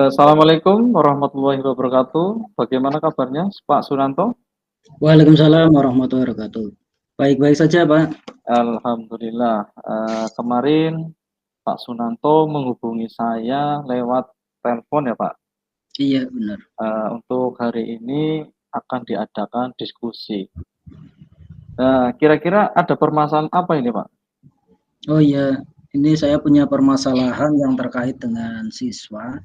Assalamualaikum warahmatullahi wabarakatuh. Bagaimana kabarnya, Pak Sunanto? Waalaikumsalam warahmatullahi wabarakatuh. Baik-baik saja, Pak. Alhamdulillah. Kemarin Pak Sunanto menghubungi saya lewat telepon ya, Pak. Iya, benar. Untuk hari ini akan diadakan diskusi. Nah, kira-kira ada permasalahan apa ini, Pak? Oh iya, ini saya punya permasalahan yang terkait dengan siswa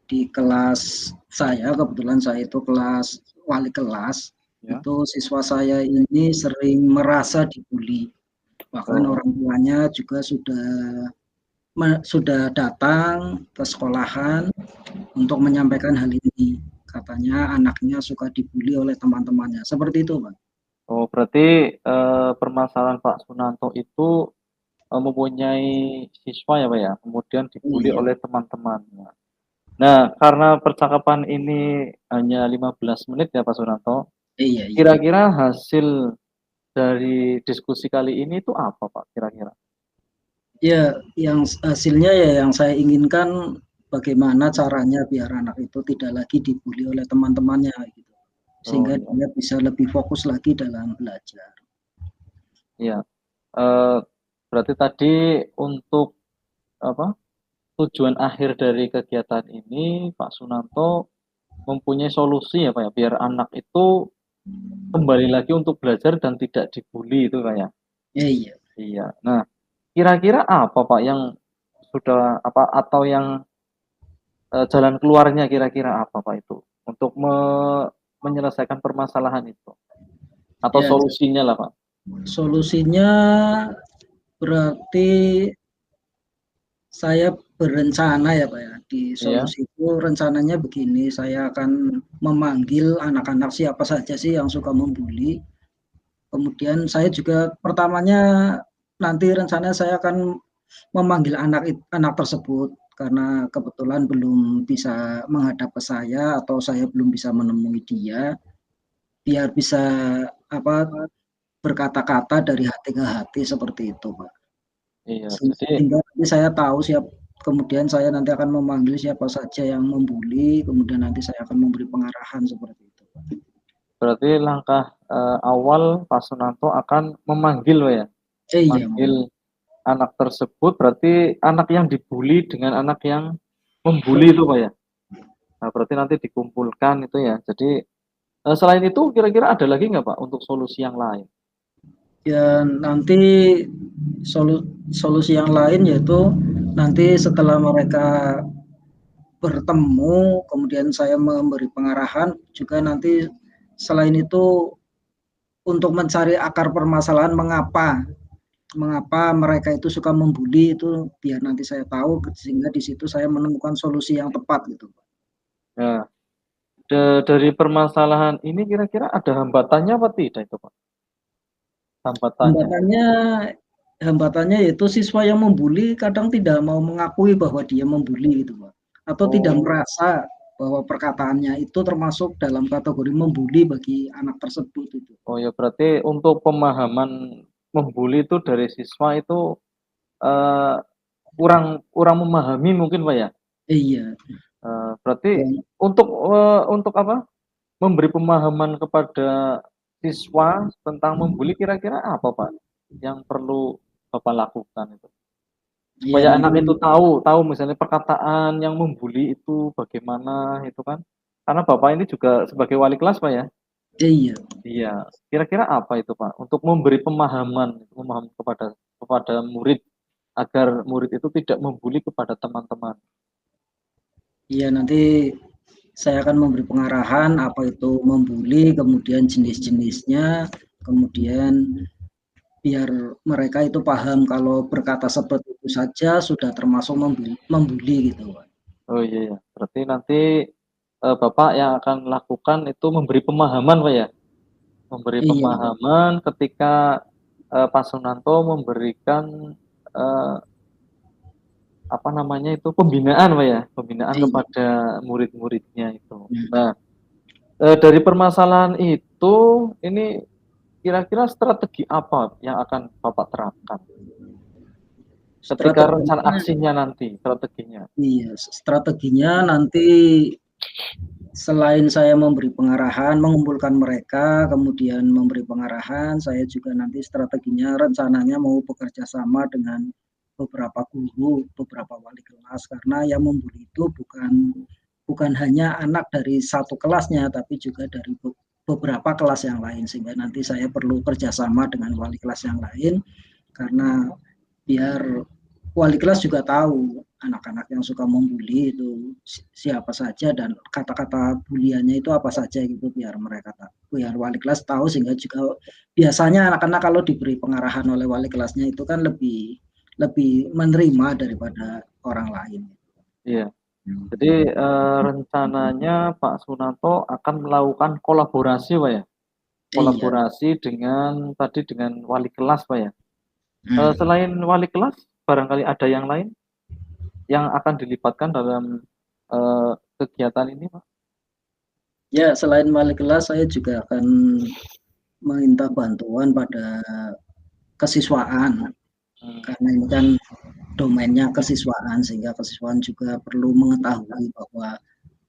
di kelas saya. Kebetulan saya itu kelas wali kelas. Ya. Itu siswa saya ini sering merasa dibully. Bahkan Oh, orang tuanya juga sudah datang ke sekolahan untuk menyampaikan hal ini. Katanya anaknya suka dibully oleh teman-temannya. Seperti itu, Pak. oh berarti permasalahan Pak Sunanto itu mempunyai siswa ya, Pak ya, kemudian dibully Iya, oleh teman-temannya. Nah, karena percakapan ini hanya 15 menit ya Pak Sunanto, iya. kira-kira hasil dari diskusi kali ini itu apa Pak kira-kira? Ya, yang hasilnya ya yang saya inginkan bagaimana caranya biar anak itu tidak lagi dibully oleh teman-temannya gitu. Oh Sehingga iya, dia bisa lebih fokus lagi dalam belajar. iya. Eee, Berarti tadi untuk apa, tujuan akhir dari kegiatan ini Pak Sunanto mempunyai solusi ya Pak ya, biar anak itu kembali lagi untuk belajar dan tidak dibully itu Pak ya? Iya. Iya. Nah, kira-kira apa Pak yang sudah apa atau yang jalan keluarnya kira-kira apa Pak itu? Untuk menyelesaikan permasalahan itu? Atau Ya, solusinya lah Pak? solusinya berarti saya berencana ya Pak ya, di Iya? solusi itu rencananya begini, saya akan memanggil anak-anak siapa saja sih yang suka membuli. Kemudian saya juga pertamanya nanti rencananya saya akan memanggil anak tersebut karena kebetulan belum bisa menghadap ke saya atau saya belum bisa menemui dia, biar bisa apa, berkata-kata dari hati ke hati seperti itu, Pak. Iya, jadi Sehingga nanti saya tahu kemudian saya nanti akan memanggil siapa saja yang membuli, kemudian nanti saya akan memberi pengarahan seperti itu, Pak. berarti langkah, awal Pak Sunanto akan memanggil Pak ya? Iya, Manggil anak tersebut berarti anak yang dibully dengan anak yang membuli itu Pak ya? Nah berarti nanti dikumpulkan itu ya. Jadi, selain itu kira-kira ada lagi nggak Pak untuk solusi yang lain? ya nanti solusi yang lain yaitu nanti setelah mereka bertemu, kemudian saya memberi pengarahan juga nanti selain itu untuk mencari akar permasalahan mengapa mengapa mereka itu suka membuli itu biar nanti saya tahu sehingga di situ saya menemukan solusi yang tepat gitu. Nah, dari permasalahan ini kira-kira ada hambatannya apa tidak itu Pak? Hambatannya? Hambatannya hambatannya yaitu siswa yang membuli kadang tidak mau mengakui bahwa dia membuli gitu, Pak. Atau tidak Oh. merasa bahwa perkataannya itu termasuk dalam kategori membuli bagi anak tersebut itu. Oh ya berarti untuk pemahaman membuli itu dari siswa itu, eee, kurang kurang memahami mungkin Pak ya? Iya, Berarti dan untuk apa, memberi pemahaman kepada siswa tentang membuli kira-kira apa Pak, yang perlu Bapak lakukan itu? ya Supaya nanti anak itu tahu tahu misalnya perkataan yang membuli itu bagaimana itu kan. Karena Bapak ini juga sebagai wali kelas Pak ya? iya. Iya, kira-kira apa itu Pak, untuk memberi pemahaman kepada kepada murid, agar murid itu tidak membuli kepada teman-teman? Iya, nanti saya akan memberi pengarahan apa itu membuli, kemudian jenis-jenisnya, kemudian biar mereka itu paham kalau berkata seperti itu saja sudah termasuk membuli gitu, Pak. Oh iya ya, berarti nanti, Bapak yang akan lakukan itu memberi pemahaman Pak ya? Memberi Iya, pemahaman ketika, Pak Sunanto memberikan, eee, apa namanya itu, pembinaan Pak ya? Pembinaan iya. kepada murid-muridnya itu. Nah, dari permasalahan itu, ini kira-kira strategi apa yang akan Bapak terapkan? ketika rencana Strateginya, aksinya nanti, strateginya. iya, strateginya nanti selain saya memberi pengarahan, mengumpulkan mereka, kemudian memberi pengarahan, saya juga nanti strateginya rencananya mau bekerja sama dengan beberapa guru, beberapa wali kelas, karena yang membuli itu bukan hanya anak dari satu kelasnya, tapi juga dari beberapa kelas yang lain, sehingga nanti saya perlu kerjasama dengan wali kelas yang lain, karena biar wali kelas juga tahu anak-anak yang suka membuli itu siapa saja dan kata-kata buliannya itu apa saja gitu, biar mereka tahu, biar wali kelas tahu, sehingga juga biasanya anak-anak kalau diberi pengarahan oleh wali kelasnya itu kan lebih lebih menerima daripada orang lain. Iya. Jadi rencananya Pak Sunanto akan melakukan kolaborasi, Pak ya? Iya. Kolaborasi dengan tadi dengan wali kelas, Pak ya? Hmm. Selain wali kelas, barangkali ada yang lain yang akan dilibatkan dalam kegiatan ini, Pak? Ya, selain wali kelas, saya juga akan meminta bantuan pada kesiswaan, Hmm. karena ini kan domainnya kesiswaan, sehingga kesiswaan juga perlu mengetahui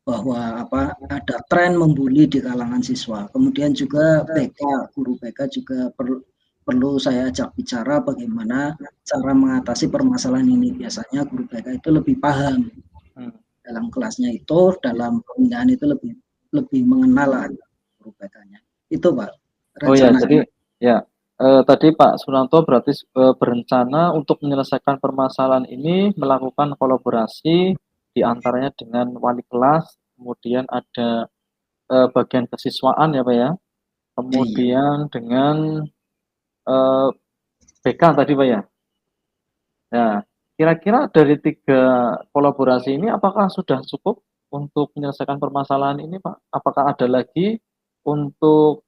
bahwa ada tren membuli di kalangan siswa. Kemudian juga BK, guru BK juga perlu saya ajak bicara bagaimana cara mengatasi permasalahan ini. Biasanya guru BK itu lebih paham dalam kelasnya itu, dalam pembinaan itu lebih lebih mengenal guru BK-nya. Itu Pak Oh ya, rencananya. jadi ya tadi Pak Sunanto berarti berencana untuk menyelesaikan permasalahan ini melakukan kolaborasi diantaranya dengan wali kelas, kemudian ada bagian kesiswaan ya Pak ya, Iya. kemudian dengan BK tadi Pak ya. Nah, kira-kira dari 3 kolaborasi ini apakah sudah cukup untuk menyelesaikan permasalahan ini Pak? Apakah ada lagi untuk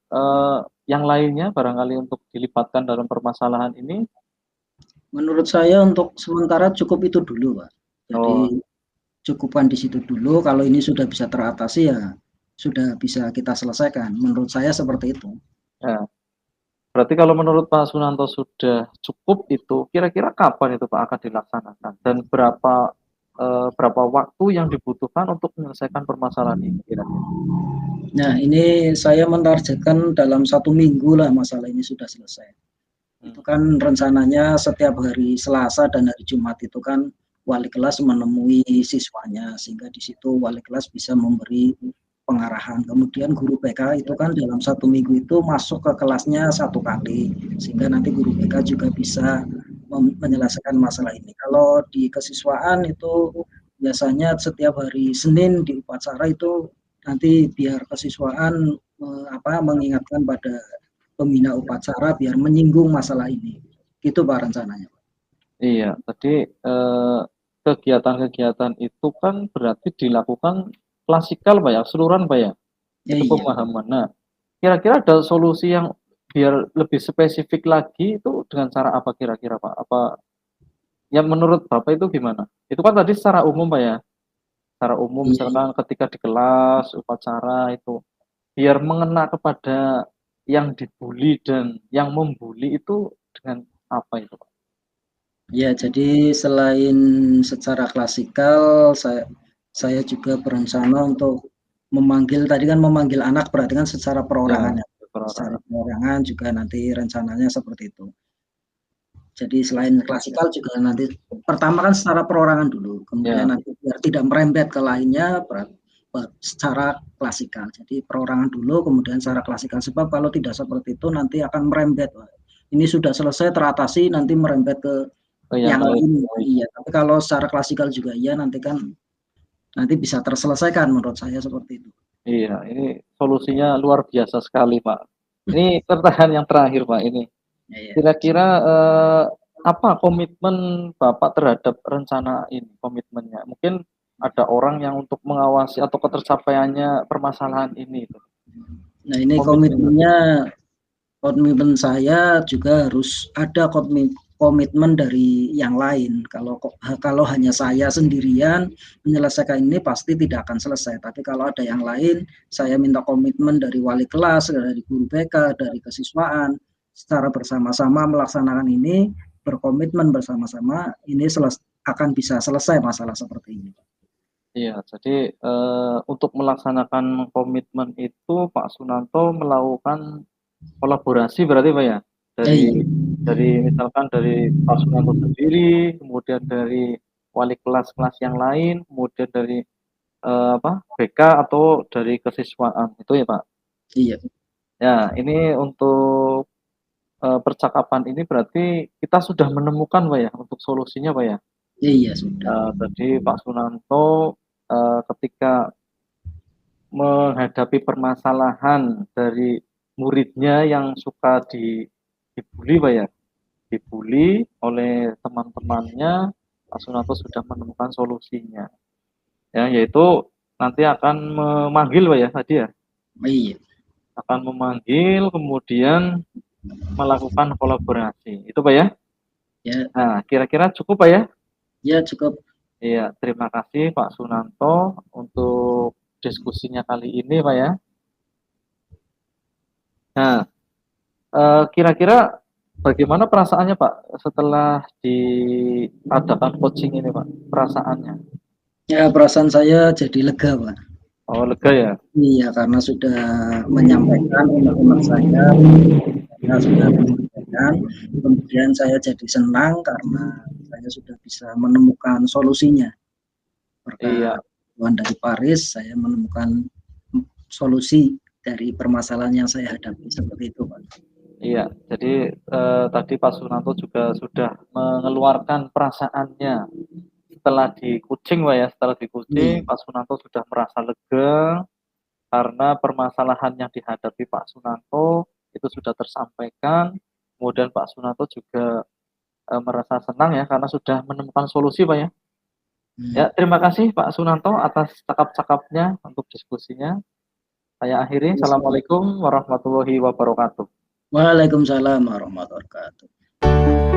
yang lainnya barangkali untuk dilibatkan dalam permasalahan ini? Menurut saya untuk sementara cukup itu dulu Pak. Oh, Jadi cukupkan di situ dulu, kalau ini sudah bisa teratasi ya sudah bisa kita selesaikan. Menurut saya seperti itu. ya. Berarti kalau menurut Pak Sunanto sudah cukup itu, kira-kira kapan itu Pak akan dilaksanakan dan berapa waktu yang dibutuhkan untuk menyelesaikan permasalahan ini kira-kira? Nah, ini saya mentargetkan dalam 1 minggu lah masalah ini sudah selesai. Hmm. Itu kan rencananya setiap hari Selasa dan hari Jumat itu kan wali kelas menemui siswanya, sehingga di situ wali kelas bisa memberi pengarahan. Kemudian guru BK itu kan dalam 1 minggu itu masuk ke kelasnya 1 kali, sehingga nanti guru BK juga bisa menyelesaikan masalah ini. Kalau di kesiswaan itu biasanya setiap hari Senin di upacara itu nanti biar kesiswaan mengingatkan pada pembina upacara biar menyinggung masalah ini. Gitu Pak rencananya. Iya, tadi kegiatan-kegiatan itu kan berarti dilakukan klasikal Pak ya, keseluruhan Pak ya, Ya, itu iya. pemahaman. Nah, kira-kira ada solusi yang biar lebih spesifik lagi itu dengan cara apa kira-kira Pak? Apa yang menurut Bapak itu gimana? Itu kan tadi secara umum Pak ya, secara umum Iya, iya. misalkan ketika di kelas, upacara itu, biar mengena kepada yang dibully dan yang membuli itu dengan apa itu Pak? Ya, jadi selain secara klasikal, saya juga berencana untuk memanggil, tadi kan memanggil anak berarti kan secara Ya, perorangan ya. Secara perorangan. perorangan juga nanti rencananya seperti itu. Jadi selain klasikal juga nanti pertama kan secara perorangan dulu, kemudian Ya, nanti biar tidak merembet ke lainnya secara klasikal. Jadi perorangan dulu, kemudian secara klasikal, sebab kalau tidak seperti itu nanti akan merembet. Ini sudah selesai teratasi, nanti merembet ke ke yang yang lain. lain. Iya, tapi kalau secara klasikal juga iya, nanti kan nanti bisa terselesaikan menurut saya seperti itu. Iya, ini solusinya luar biasa sekali, Pak. Ini pertanyaan yang terakhir, Pak. Ini Ya, ya. kira-kira apa komitmen Bapak terhadap rencana ini? Komitmennya, mungkin ada orang yang untuk mengawasi atau ketercapaiannya permasalahan ini. Nah, ini Komitmen. komitmen saya juga harus ada komitmen dari yang lain. Kalau hanya saya sendirian menyelesaikan ini pasti tidak akan selesai. Tapi kalau ada yang lain, saya minta komitmen dari wali kelas, dari guru BK, dari kesiswaan, secara bersama-sama melaksanakan ini. berkomitmen bersama-sama, ini akan bisa selesai masalah seperti ini. Iya, jadi untuk melaksanakan komitmen itu Pak Sunanto melakukan kolaborasi berarti Pak ya? Iya, Dari misalkan dari Pak Sunanto sendiri, kemudian dari wali kelas-kelas yang lain, kemudian dari BK atau dari kesiswaan itu ya Pak? iya, Ya, ini untuk percakapan ini berarti kita sudah menemukan Pak ya untuk solusinya Pak ya? iya sudah. Tadi Pak Sunanto ketika menghadapi permasalahan dari muridnya yang suka dibully Pak ya, dibully oleh teman-temannya, Pak Sunanto sudah menemukan solusinya. Ya, yaitu nanti akan memanggil Pak ya tadi ya, Iya, akan memanggil kemudian melakukan kolaborasi. Itu Pak ya. ya, Nah, kira-kira cukup Pak ya? ya cukup. Iya, terima kasih Pak Sunanto untuk diskusinya kali ini Pak ya. Nah, kira-kira bagaimana perasaannya Pak setelah diadakan coaching ini Pak? Perasaannya? Ya perasaan saya jadi lega, Pak. Oh, lega ya? Iya, karena sudah menyampaikan unek-unek saya sudah menyampaikan, kemudian saya jadi senang karena saya sudah bisa menemukan solusinya. Iya, Berkat bantuan dari Paris, saya menemukan solusi dari permasalahan yang saya hadapi seperti itu, Pak. iya. Jadi tadi Pak Sunanto juga sudah mengeluarkan perasaannya setelah di coaching Pak ya. Setelah di coaching, Iya, Pak Sunanto sudah merasa lega karena permasalahan yang dihadapi Pak Sunanto itu sudah tersampaikan. Kemudian Pak Sunanto juga merasa senang ya karena sudah menemukan solusi Pak ya. Ya, terima kasih Pak Sunanto atas cakap-cakapnya untuk diskusinya. Saya akhiri. Assalamualaikum warahmatullahi wabarakatuh. Waalaikumsalam warahmatullahi wabarakatuh.